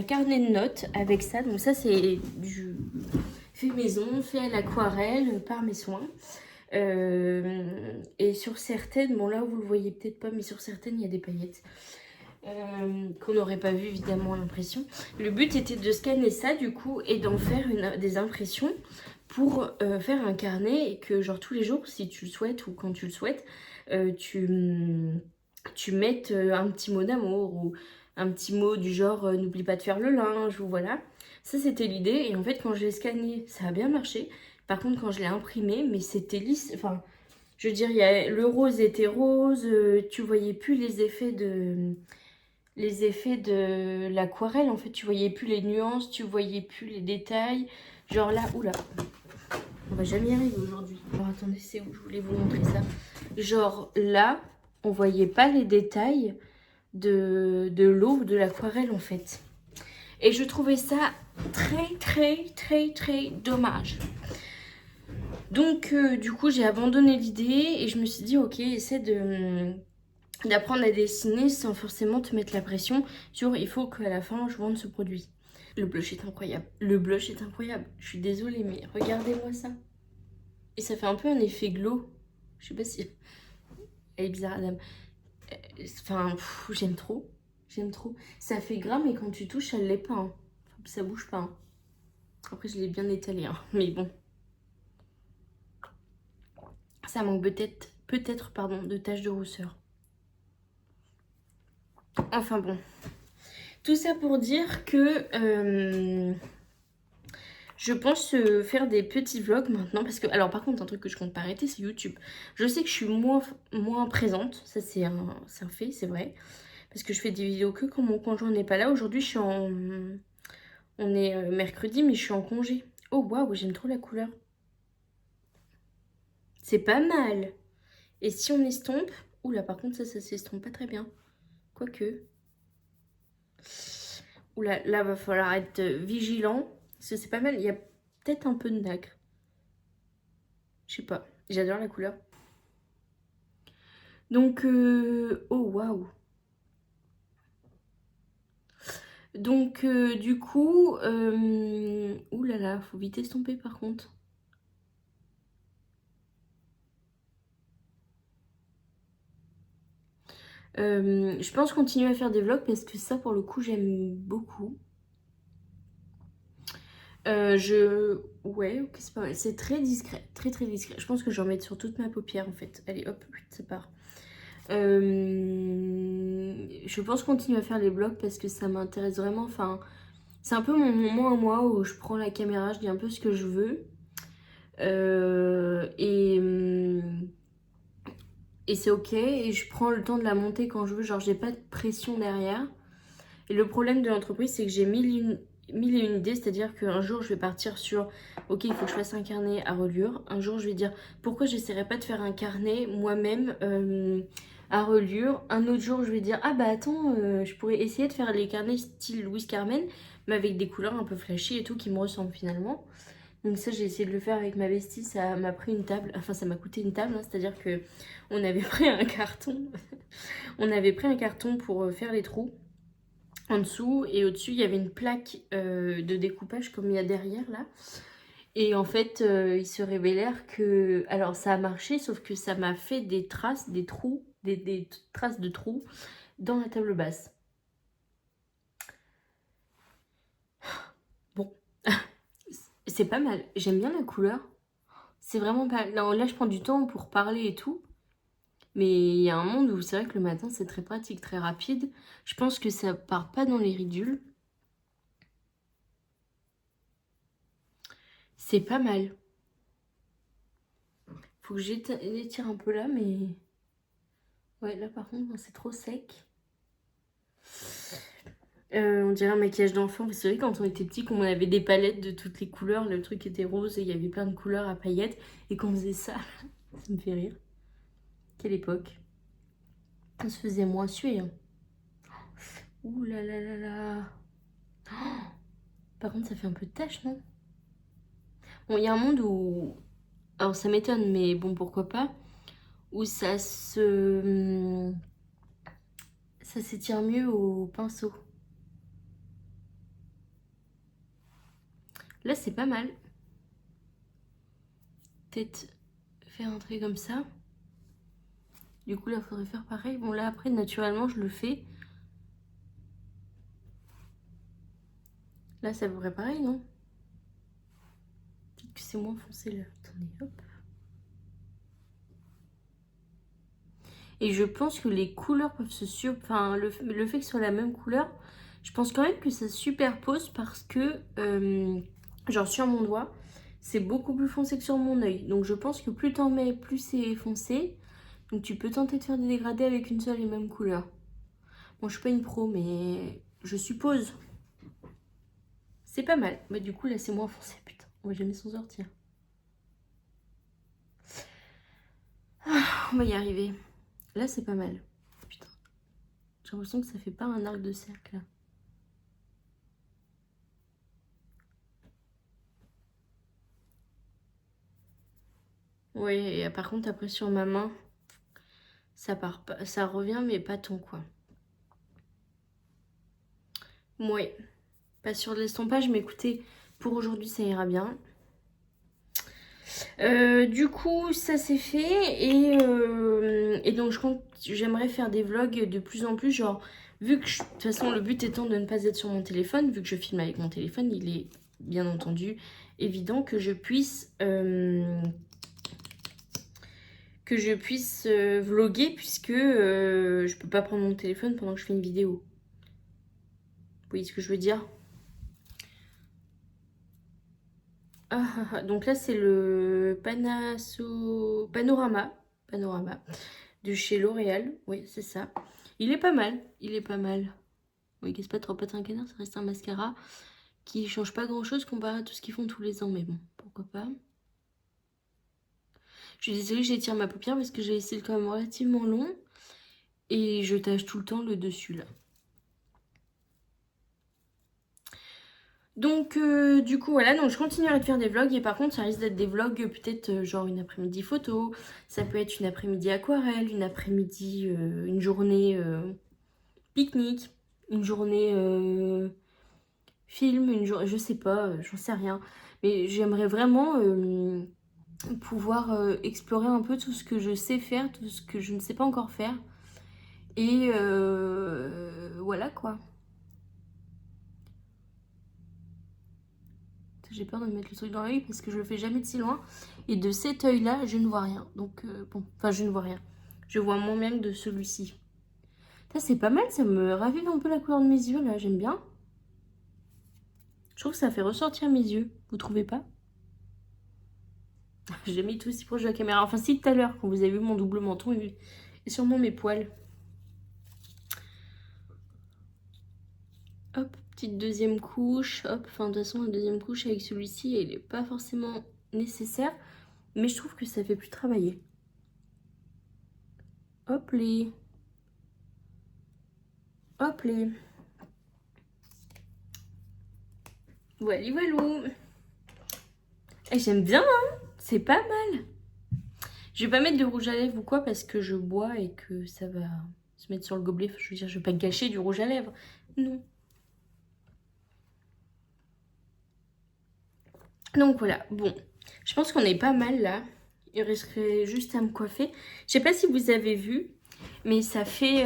carnet de notes avec ça. Donc ça, c'est du fait maison, fait à l'aquarelle, par mes soins. Et sur certaines, bon là vous le voyez peut-être pas, mais sur certaines il y a des paillettes qu'on n'aurait pas vu évidemment à l'impression. Le but était de scanner ça du coup et d'en faire des impressions pour faire un carnet et que genre tous les jours, si tu le souhaites ou quand tu le souhaites, tu mettes un petit mot d'amour ou un petit mot du genre n'oublie pas de faire le linge ou voilà. Ça c'était l'idée et en fait quand je l'ai scanné ça a bien marché. Par contre quand je l'ai imprimé mais c'était lisse, enfin je veux dire le rose était rose, tu voyais plus les effets de l'aquarelle en fait, tu voyais plus les nuances, tu voyais plus les détails. Genre là, oula, on va jamais y arriver aujourd'hui. Alors attendez, c'est où je voulais vous montrer ça. Genre là, on voyait pas les détails de l'eau, de l'aquarelle en fait. Et je trouvais ça très dommage. Donc du coup j'ai abandonné l'idée et je me suis dit ok, essaie d'apprendre à dessiner sans forcément te mettre la pression sur il faut qu'à la fin je vende ce produit. Le blush est incroyable. Le blush est incroyable. Je suis désolée mais regardez-moi ça. Et ça fait un peu un effet glow. Je sais pas si... Elle est bizarre, Adam. Enfin, j'aime trop. J'aime trop. Ça fait gras, mais quand tu touches, ça l'est pas. Hein. Ça bouge pas. Hein. Après, je l'ai bien étalé. Hein. Mais bon. Ça manque peut-être, pardon, de taches de rousseur. Enfin bon. Tout ça pour dire que... je pense faire des petits vlogs maintenant parce que... Alors par contre, un truc que je compte pas arrêter, c'est YouTube. Je sais que je suis moins présente. Ça, c'est un fait, c'est vrai. Parce que je fais des vidéos que quand mon conjoint n'est pas là. Aujourd'hui, je suis en... On est mercredi, mais je suis en congé. Oh, waouh, j'aime trop la couleur. C'est pas mal. Et si on estompe... Oula, par contre, ça s'estompe pas très bien. Quoique... Oula, là, va falloir être vigilant. Parce que c'est pas mal. Il y a peut-être un peu de nacre. Je sais pas. J'adore la couleur. Donc, oh, waouh. Donc, du coup... Ouh là là, faut vite estomper, par contre. Je pense continuer à faire des vlogs parce que ça, pour le coup, j'aime beaucoup. Ouais, ok, c'est pas mal. C'est très discret, très discret. Je pense que je vais en mettre sur toute ma paupière, en fait. Allez, hop, ça part. Je pense continuer à faire les vlogs parce que ça m'intéresse vraiment. Enfin, c'est un peu mon moment à moi où je prends la caméra, je dis un peu ce que je veux. Et c'est ok. Et je prends le temps de la monter quand je veux. Genre, j'ai pas de pression derrière. Et le problème de l'entreprise, c'est que j'ai mille et une idées. C'est-à-dire qu'un jour, je vais partir sur ok, il faut que je fasse un carnet à reliure. Un jour, je vais dire pourquoi j'essaierai pas de faire un carnet moi-même à reliure. Un autre jour, je vais dire ah bah attends, je pourrais essayer de faire les carnets style Louise Carmen, mais avec des couleurs un peu flashy et tout qui me ressemblent finalement. Donc ça, j'ai essayé de le faire avec ma bestie, ça m'a pris une table, enfin ça m'a coûté une table, hein, c'est-à-dire que on avait pris un carton, on avait pris un carton pour faire les trous en dessous et au-dessus il y avait une plaque de découpage comme il y a derrière là. Et en fait, il se révélèrent que, alors ça a marché, sauf que ça m'a fait des traces, des trous, des traces de trous dans la table basse. Bon, c'est pas mal, j'aime bien la couleur. C'est vraiment pas... Là, je prends du temps pour parler et tout. Mais il y a un monde où c'est vrai que le matin, c'est très pratique, très rapide. Je pense que ça part pas dans les ridules. C'est pas mal. Faut que j'étire un peu là, mais... Ouais, là par contre, c'est trop sec. On dirait un maquillage d'enfant. C'est vrai quand on était petit, qu'on avait des palettes de toutes les couleurs, le truc était rose et il y avait plein de couleurs à paillettes. Et qu'on faisait ça, ça me fait rire. Quelle époque. On se faisait moins suer. Hein. Ouh là là là là. Oh, par contre, ça fait un peu de tache, non? Bon, il y a un monde où... Alors, ça m'étonne, mais bon, pourquoi pas. Où ça s'étire mieux au pinceau. Là, c'est pas mal. Peut-être faire un trait comme ça. Du coup, là, il faudrait faire pareil. Bon, là, après, naturellement, je le fais. Là, ça ferait pareil, non? que c'est moins foncé là. Attendez, hop. Et je pense que les couleurs peuvent enfin, le fait que ce soit la même couleur, je pense quand même que ça se superpose parce que, genre sur mon doigt, c'est beaucoup plus foncé que sur mon œil. Donc je pense que plus t'en mets, plus c'est foncé. Donc tu peux tenter de faire des dégradés avec une seule et même couleur. Bon, je suis pas une pro, mais je suppose. C'est pas mal. Mais du coup, là, c'est moins foncé. Putain, on va jamais s'en sortir. On va y arriver. Là, c'est pas mal. Putain. J'ai l'impression que ça fait pas un arc de cercle, là. Oui, et par contre, après, sur ma main, ça part pas, ça revient, mais pas tant, quoi. Ouais. Pas sur de l'estompage, mais écoutez, pour aujourd'hui, ça ira bien. Du coup, ça c'est fait et donc j'aimerais faire des vlogs de plus en plus, genre vu que de toute façon le but étant de ne pas être sur mon téléphone, vu que je filme avec mon téléphone, il est bien entendu évident que je puisse vlogger puisque je peux pas prendre mon téléphone pendant que je fais une vidéo. Vous voyez ce que je veux dire? Donc là c'est le Panorama de chez L'Oréal. Oui, c'est ça. Il est pas mal. Il est pas mal. Oui, qu'est-ce pas trop pas un canard, ça reste un mascara qui change pas grand-chose comparé à tout ce qu'ils font tous les ans. Mais bon, pourquoi pas. Je suis désolée, j'étire ma paupière parce que j'ai les cils quand même relativement longs. Et je tâche tout le temps le dessus, là. Donc, du coup, voilà. Donc, je continuerai de faire des vlogs. Et par contre, ça risque d'être des vlogs peut-être genre une après-midi photo. Ça peut être une après-midi aquarelle, une après-midi, une journée pique-nique, une journée film, une journée, je sais pas, j'en sais rien. Mais j'aimerais vraiment pouvoir explorer un peu tout ce que je sais faire, tout ce que je ne sais pas encore faire. Et voilà quoi. J'ai peur de me mettre le truc dans l'œil parce que je le fais jamais de si loin. Et de cet œil-là, je ne vois rien. Donc bon, enfin je ne vois rien. Je vois moins bien que de celui-ci. Ça c'est pas mal, ça me ravive un peu la couleur de mes yeux là, j'aime bien. Je trouve que ça fait ressortir mes yeux, vous trouvez pas? J'ai mis tout aussi proche de la caméra. Enfin si, tout à l'heure, quand vous avez vu mon double menton et sûrement mes poils. Hop, petite deuxième couche. Hop, enfin de toute façon, la deuxième couche avec celui-ci, elle n'est pas forcément nécessaire. Mais je trouve que ça fait plus travailler. Hop les. Hop les. Voilà, voilà. Et j'aime bien, hein. C'est pas mal. Je vais pas mettre de rouge à lèvres ou quoi parce que je bois et que ça va se mettre sur le gobelet. Je veux dire, je vais pas gâcher du rouge à lèvres. Non. Donc voilà, bon. Je pense qu'on est pas mal là. Il resterait juste à me coiffer. Je sais pas si vous avez vu, mais ça fait...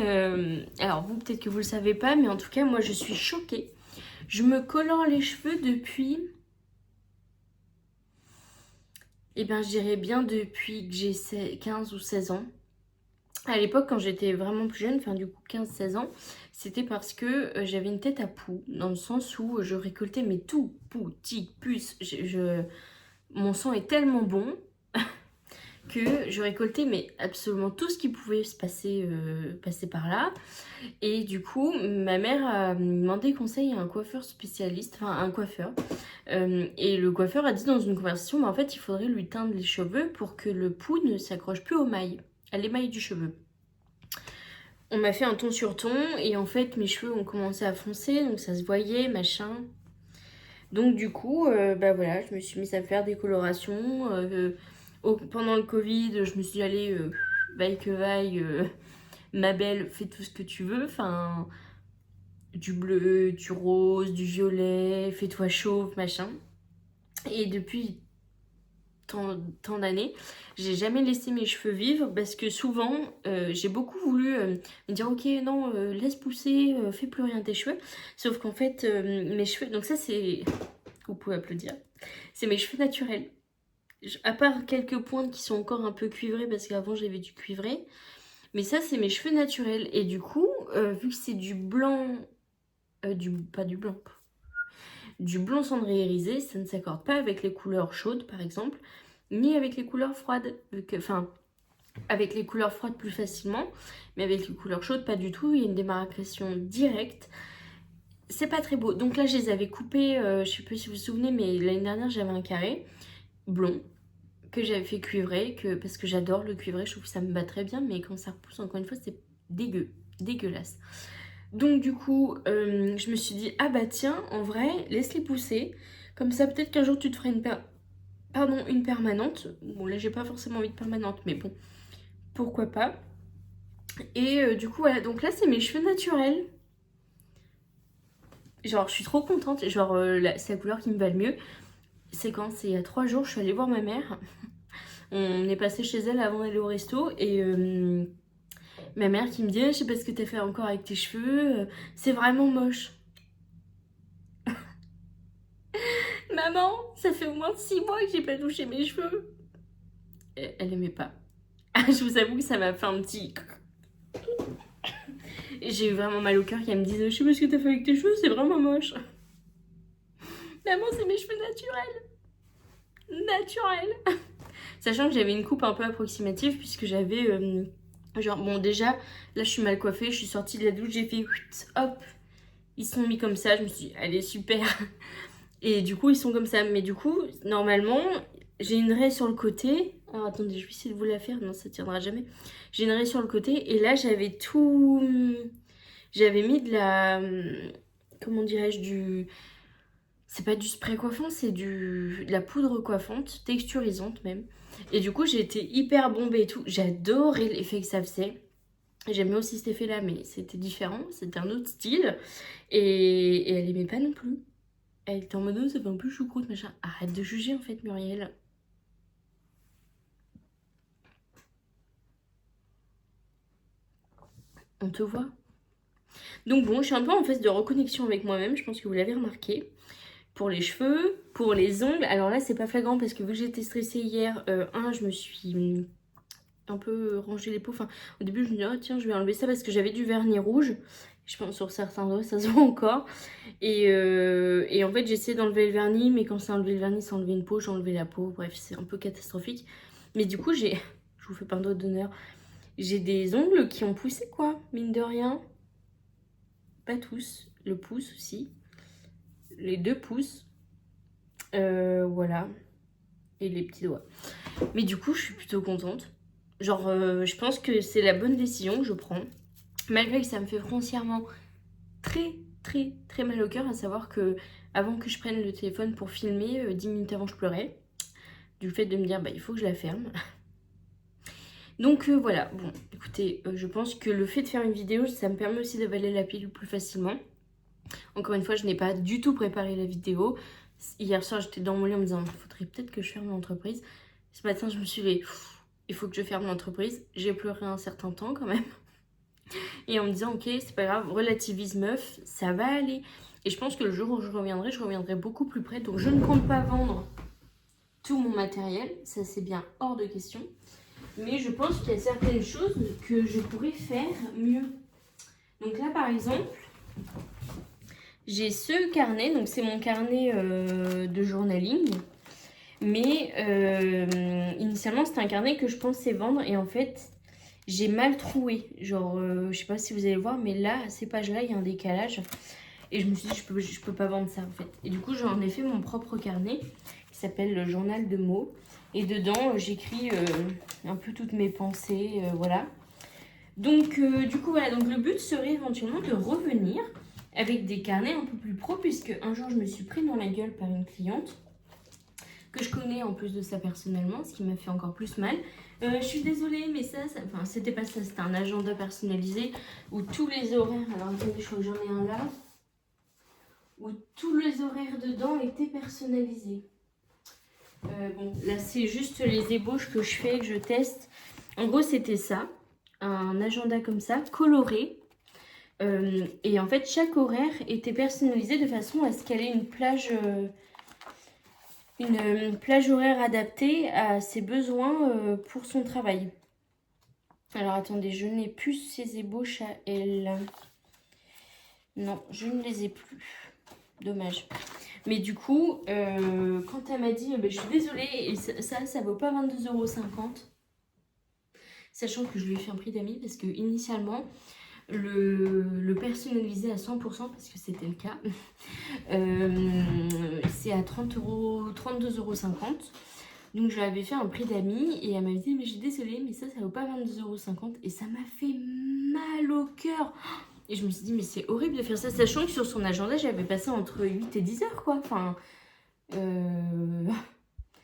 alors vous, peut-être que vous le savez pas, mais en tout cas, moi, je suis choquée. Je me colore les cheveux depuis... Eh bien, je dirais bien depuis que j'ai 15 ou 16 ans. À l'époque, quand j'étais vraiment plus jeune, enfin du coup 15-16 ans, c'était parce que j'avais une tête à poux, dans le sens où je récoltais mes tout petits puces. Mon sang est tellement bon que je récoltais mais absolument tout ce qui pouvait se passer, passer par là. Et du coup, ma mère a demandé conseil à un coiffeur spécialiste, enfin un coiffeur. Et le coiffeur a dit dans une conversation, mais en fait, il faudrait lui teindre les cheveux pour que le poux ne s'accroche plus aux mailles, à l'émail du cheveu. On m'a fait un ton sur ton et en fait, mes cheveux ont commencé à foncer, donc ça se voyait, machin. Donc du coup, bah voilà, je me suis mise à faire des colorations. Pendant le Covid, je me suis dit, allez, vaille que vaille, ma belle, fais tout ce que tu veux. Enfin, du bleu, du rose, du violet, fais-toi chauve, machin. Et depuis tant d'années, j'ai jamais laissé mes cheveux vivre parce que souvent, j'ai beaucoup voulu me dire, ok, non, laisse pousser, fais plus rien tes cheveux. Sauf qu'en fait, mes cheveux, donc ça c'est Vous pouvez applaudir. C'est mes cheveux naturels. À part quelques pointes qui sont encore un peu cuivrées parce qu'avant j'avais du cuivré. Mais ça, c'est mes cheveux naturels. Et du coup, vu que c'est du blanc... pas du blanc. Du blond cendré irisé, ça ne s'accorde pas avec les couleurs chaudes, par exemple, ni avec les couleurs froides. Enfin, avec les couleurs froides plus facilement, mais avec les couleurs chaudes, pas du tout. Il y a une démarcation directe. C'est pas très beau. Donc là, je les avais coupés, je sais plus si vous vous souvenez, mais l'année dernière, j'avais un carré blond que j'avais fait cuivrer, parce que j'adore le cuivré, je trouve que ça me va très bien, mais quand ça repousse, encore une fois, c'est dégueulasse. Donc du coup, je me suis dit, ah bah tiens, en vrai, laisse-les pousser. Comme ça, peut-être qu'un jour, tu te feras une permanente. Bon, là, j'ai pas forcément envie de permanente, mais bon, pourquoi pas. Et du coup, voilà, donc là, c'est mes cheveux naturels. Genre, je suis trop contente. Genre, c'est la couleur qui me va le mieux. C'est quand? C'est il y a 3 jours, je suis allée voir ma mère. On est passé chez elle avant d'aller au resto. Et ma mère qui me dit, je sais pas ce que t'as fait encore avec tes cheveux. C'est vraiment moche. Maman, ça fait au moins 6 mois que j'ai pas touché mes cheveux. Elle aimait pas. Je vous avoue que ça m'a fait un petit... J'ai eu vraiment mal au cœur qu'elle me dise, je sais pas ce que t'as fait avec tes cheveux, c'est vraiment moche. Maman, c'est mes cheveux naturels. Sachant que j'avais une coupe un peu approximative puisque j'avais... genre, bon déjà, là je suis mal coiffée, je suis sortie de la douche, j'ai fait... Hop, ils sont mis comme ça, je me suis dit, allez, super. Et du coup, ils sont comme ça. Mais du coup, normalement, j'ai une raie sur le côté. Alors attendez, je vais essayer de vous la faire. Non, ça tiendra jamais. J'ai une raie sur le côté. Et là, j'avais tout... J'avais mis de la... Comment dirais-je, du... C'est pas du spray coiffant, c'est de la poudre coiffante, texturisante même. Et du coup, j'ai été hyper bombée et tout. J'adorais l'effet que ça faisait. J'aimais aussi cet effet-là, mais c'était différent. C'était un autre style. Et elle aimait pas non plus. Elle était en mode, oh, ça fait un peu choucroute, machin. Arrête de juger en fait, Muriel. On te voit. Donc bon, je suis un peu en phase de reconnexion avec moi-même, je pense que vous l'avez remarqué. Pour les cheveux, pour les ongles, alors là c'est pas flagrant parce que vu que j'étais stressée hier, je me suis un peu rangé les peaux. Enfin, au début je me dis, oh tiens, je vais enlever ça parce que j'avais du vernis rouge. Je pense sur certains doigts, ça se voit encore. Et en fait, j'ai essayé d'enlever le vernis, mais quand c'est enlevé le vernis, c'est enlevé une peau, j'ai enlevé la peau. Bref, c'est un peu catastrophique. Mais du coup, je vous fais pas un doigt d'honneur, j'ai des ongles qui ont poussé, quoi, mine de rien. Pas tous, le pouce aussi. Les 2 pouces. Voilà. Et les petits doigts. Mais du coup, je suis plutôt contente. Genre, je pense que c'est la bonne décision que je prends. Malgré que ça me fait foncièrement très mal au cœur, à savoir que avant que je prenne le téléphone pour filmer, 10 minutes avant je pleurais du fait de me dire bah il faut que je la ferme. Donc voilà, bon écoutez, je pense que le fait de faire une vidéo, ça me permet aussi d'avaler la pilule plus facilement. Encore une fois, je n'ai pas du tout préparé la vidéo. Hier soir, j'étais dans mon lit en me disant il faudrait peut-être que je ferme l'entreprise. Ce matin, je me suis dit il faut que je ferme l'entreprise. J'ai pleuré un certain temps quand même. Et en me disant, ok, c'est pas grave, relativise meuf, ça va aller. Et je pense que le jour où je reviendrai beaucoup plus près. Donc je ne compte pas vendre tout mon matériel, ça c'est bien hors de question. Mais je pense qu'il y a certaines choses que je pourrais faire mieux. Donc là par exemple, j'ai ce carnet, donc c'est mon carnet de journaling. Mais initialement c'était un carnet que je pensais vendre et en fait... J'ai mal troué, genre, je sais pas si vous allez le voir, mais là, à ces pages-là, il y a un décalage. Et je me suis dit, je peux pas vendre ça, en fait. Et du coup, j'en ai fait mon propre carnet, qui s'appelle le journal de mots. Et dedans, j'écris un peu toutes mes pensées, voilà. Donc, du coup, voilà, donc le but serait éventuellement de revenir avec des carnets un peu plus pro, puisque un jour, je me suis pris dans la gueule par une cliente, que je connais en plus de ça personnellement, ce qui m'a fait encore plus mal. Je suis désolée, mais enfin, c'était pas ça, c'était un agenda personnalisé où tous les horaires, alors attendez, je crois que j'en ai un là, où tous les horaires dedans étaient personnalisés. Bon, là c'est juste les ébauches que je fais, que je teste. En gros, c'était ça, un agenda comme ça, coloré. Et en fait, chaque horaire était personnalisé de façon à ce qu'elle ait une plage une plage horaire adaptée à ses besoins pour son travail. Alors attendez, je n'ai plus ces ébauches à elle. Non, je ne les ai plus. Dommage. Mais du coup, quand elle m'a dit, je suis désolée, et ça vaut pas 22,50 €, sachant que je lui ai fait un prix d'amis parce que initialement, le personnalisé à 100%, parce que c'était le cas, c'est à 32,50 €. Donc je lui avais fait un prix d'amis et elle m'avait dit, mais je suis désolée, mais ça vaut pas 22,50 €. Et ça m'a fait mal au cœur. Et je me suis dit, mais c'est horrible de faire ça, sachant que sur son agenda, j'avais passé entre 8 et 10 heures, quoi. Enfin,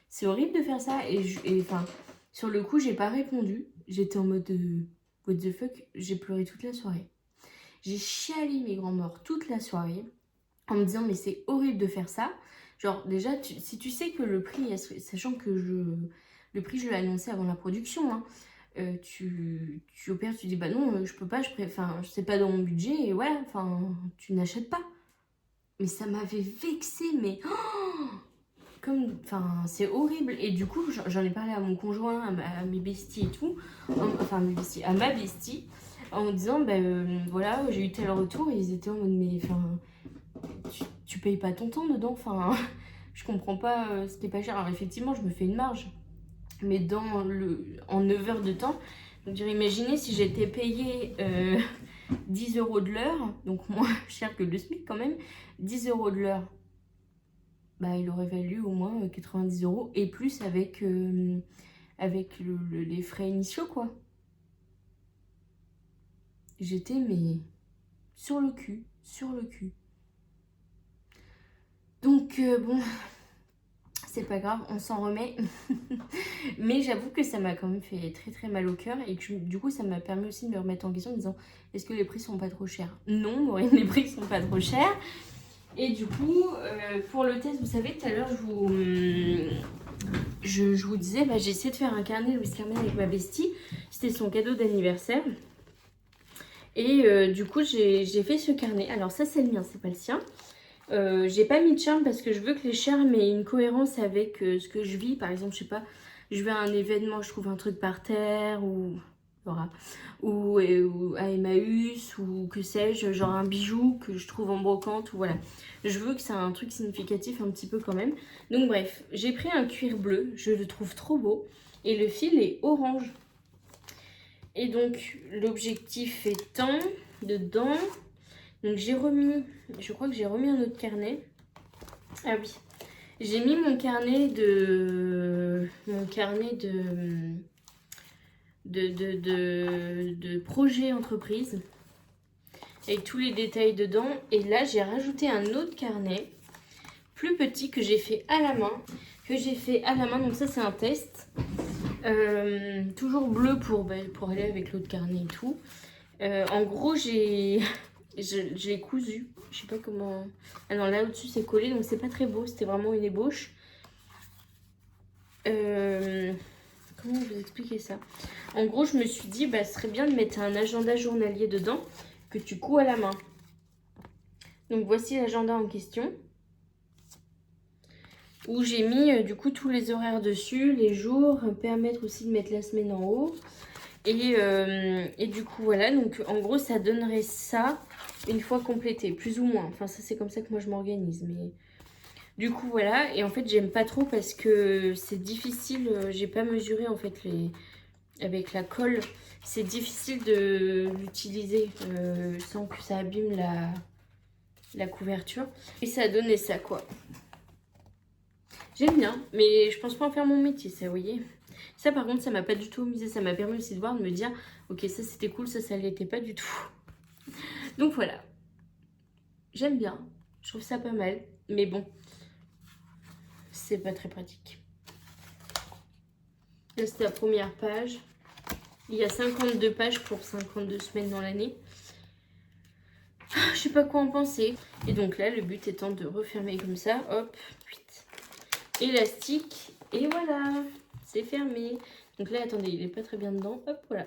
c'est horrible de faire ça. Et enfin, sur le coup, j'ai pas répondu. J'étais en mode, what the fuck, j'ai pleuré toute la soirée. J'ai chialé mes grands morts toute la soirée en me disant, mais c'est horrible de faire ça. Genre, déjà, si tu sais que le prix, sachant que le prix, je l'ai annoncé avant la production, hein, tu opères, tu dis, bah non, je peux pas, enfin, c'est pas dans mon budget, et voilà, enfin, tu n'achètes pas. Mais ça m'avait vexée, mais enfin, c'est horrible. Et du coup, j'en ai parlé à mon conjoint, à mes besties et tout, enfin, à ma bestie, en me disant, voilà, j'ai eu tel retour, et ils étaient en mode, mais enfin, tu payes pas ton temps dedans, enfin, je comprends pas ce qui est pas cher. Alors, effectivement, je me fais une marge, mais en 9 heures de temps, donc imaginez si j'étais payée 10 € de l'heure, donc moins cher que le SMIC quand même, 10 € de l'heure, bah, il aurait valu au moins 90 € et plus avec, les frais initiaux, quoi. J'étais, mais sur le cul, sur le cul. Donc, bon, c'est pas grave, on s'en remet. Mais j'avoue que ça m'a quand même fait très très mal au cœur et que du coup, ça m'a permis aussi de me remettre en question en me disant, est-ce que les prix sont pas trop chers? Non, Maureen, les prix sont pas trop chers. Et du coup, pour le test, vous savez, tout à l'heure, je vous disais, j'ai essayé de faire un carnet Louise Carmen avec ma bestie. C'était son cadeau d'anniversaire. Et du coup, j'ai fait ce carnet. Alors ça, c'est le mien, c'est pas le sien. J'ai pas mis de charme parce que je veux que les charmes aient une cohérence avec ce que je vis. Par exemple, je sais pas, je vais à un événement, je trouve un truc par terre ou... Voilà. Ou à Emmaüs ou que sais-je, genre un bijou que je trouve en brocante ou voilà. Je veux que ça ait un truc significatif un petit peu quand même. Donc bref, j'ai pris un cuir bleu, je le trouve trop beau et le fil est orange. Et donc l'objectif étant dedans, donc j'ai remis, je crois que j'ai remis un autre carnet. Ah oui, j'ai mis mon carnet de projet entreprise avec tous les détails dedans. Et là, j'ai rajouté un autre carnet plus petit que j'ai fait à la main. Donc ça, c'est un test. Toujours bleu pour aller avec l'autre carnet et tout. En gros, j'ai cousu. Je sais pas comment... Ah non, là au-dessus, c'est collé, donc c'est pas très beau. C'était vraiment une ébauche. Comment vous expliquer ça? En gros, je me suis dit, ce serait bien de mettre un agenda journalier dedans que tu couds à la main. Donc voici l'agenda en question. Où j'ai mis du coup tous les horaires dessus, les jours, permettre aussi de mettre la semaine en haut. Et du coup voilà, donc en gros ça donnerait ça une fois complété, plus ou moins. Enfin ça c'est comme ça que moi je m'organise. Mais du coup voilà, et en fait j'aime pas trop parce que c'est difficile, j'ai pas mesuré en fait avec la colle. C'est difficile de l'utiliser sans que ça abîme la couverture. Et ça a donné ça quoi. J'aime bien, mais je pense pas en faire mon métier, ça, vous voyez. Ça, par contre, ça m'a pas du tout amusé. Ça m'a permis aussi de voir, de me dire, ok, ça c'était cool, ça l'était pas du tout. Donc voilà. J'aime bien. Je trouve ça pas mal. Mais bon, c'est pas très pratique. Là, c'est la première page. Il y a 52 pages pour 52 semaines dans l'année. Je sais pas quoi en penser. Et donc là, le but étant de refermer comme ça. Hop, élastique. Et voilà, c'est fermé. Donc là, attendez, il est pas très bien dedans. Hop, voilà.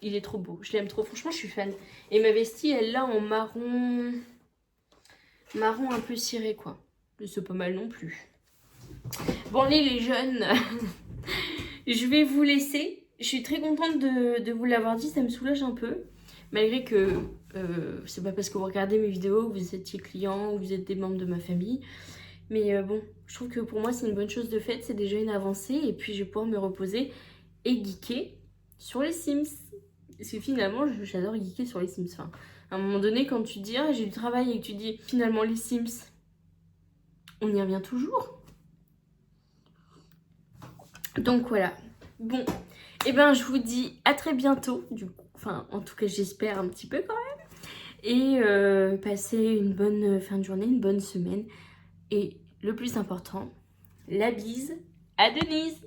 Il est trop beau, je l'aime trop. Franchement, je suis fan. Et ma vestie, elle l'a en marron un peu ciré, quoi. Mais c'est pas mal non plus. Bon allez les jeunes, je vais vous laisser. Je suis très contente de vous l'avoir dit, ça me soulage un peu. Malgré que c'est pas parce que vous regardez mes vidéos, que vous étiez clients ou vous êtes des membres de ma famille. Mais bon, je trouve que pour moi c'est une bonne chose de faite, c'est déjà une avancée. Et puis je vais pouvoir me reposer et geeker sur les Sims. Parce que finalement j'adore geeker sur les Sims. Enfin, à un moment donné quand tu dis ah, j'ai du travail et que tu dis finalement les Sims, on y revient toujours. Donc voilà. Bon, et ben je vous dis à très bientôt. Du coup, enfin en tout cas j'espère un petit peu quand même. Et passez une bonne fin de journée, une bonne semaine. Et le plus important, la bise à Denise.